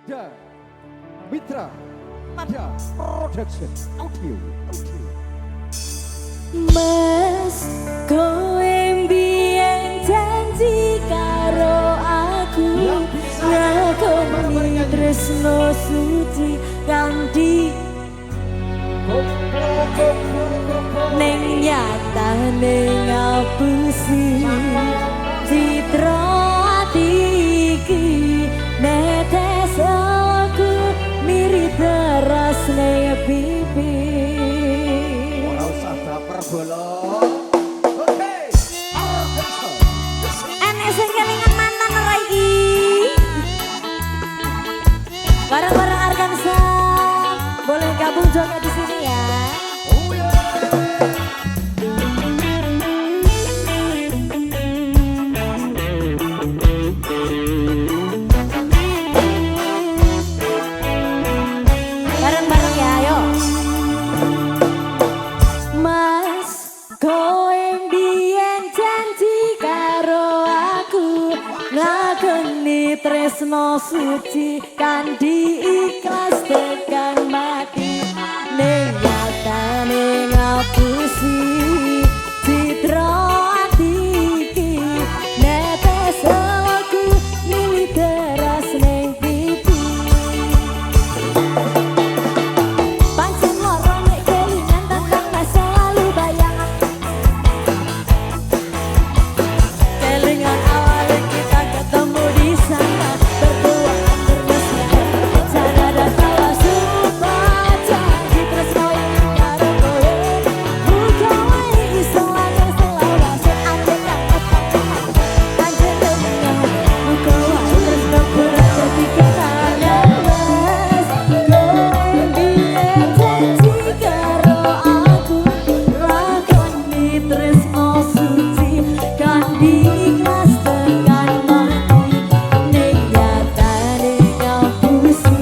ada Mitra Mada Production Audio. Mas kowe mbiyen janji karo aku ngakoni tresno suci kanthi ning nyatane ngapusi citra ati iki netes aku mirip rasane pipi. Ora usah baper bolong. Oke. Enek sing kelingan mantan ora iki. Bareng-bareng Arkansa. Boleh gabung joget di sini ya. Oh ya. Bareng-bareng ya, ayo. Mas, kowe mbiyen janji karo aku ngakeni tresno suci kanthi ikhlas tekan mati ning nyatane ngapusi citra ati iki netes aku milih teras ning pipi. Pancen loro nek kelingan tentang masa lalu bayangan kelingan awal kita ketemu di sana berduaan bermesra sana dan tawa sumpah janji tresno yang karo kowe muga wae iso lancar selawase anjen anjen dengar muga wae tresno berat dadi ketara mas kowe mbiyen janji karo aku lakoni tresno suci kanthi ikhlas tekan mati ning nyatane ngapusi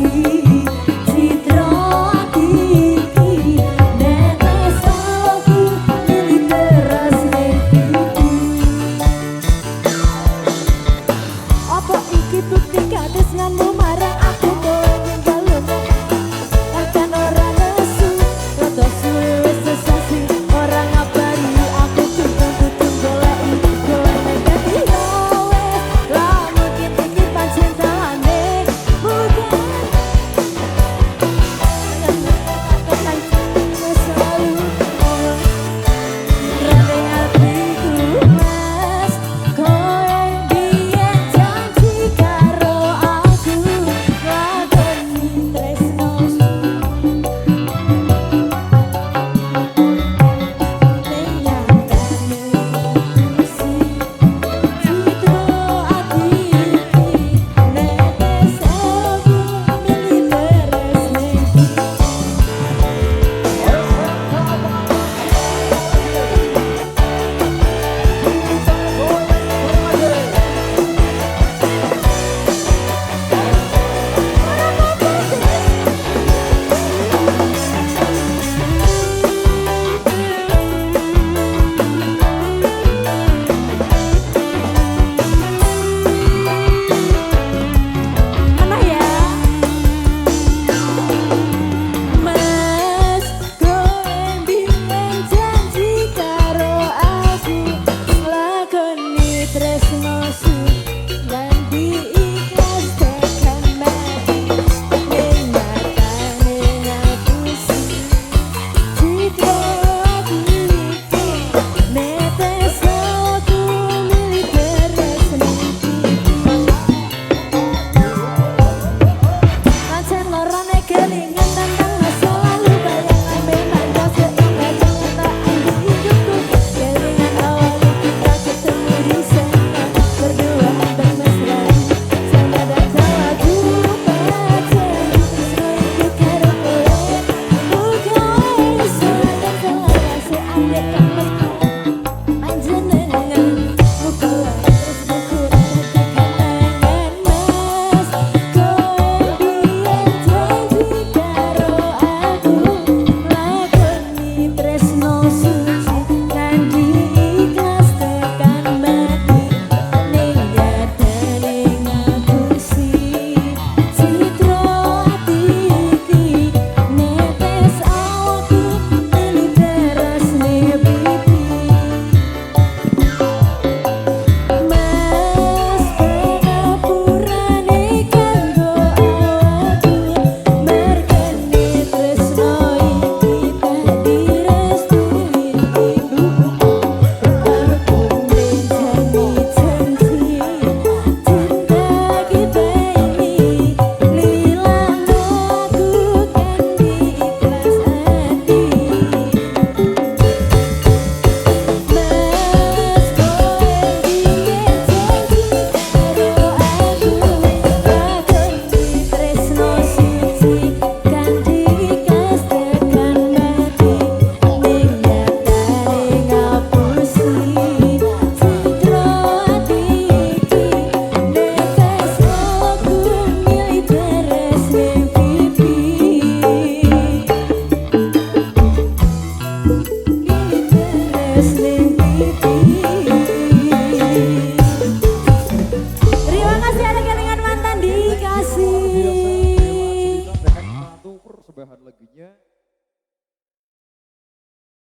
citra ati iki netes aku milih teras ning pipi. Apa iki bukti katresnanmu marang aku kowe ninggalmu bahkan ora nesu rada suwe wis sesasi ora ngabari aku kudu goleki negati wes lah mungkin iki pancen dalane bukan akan selalu rene atiku mas kowe mbiyen janji karo tambahan lagunya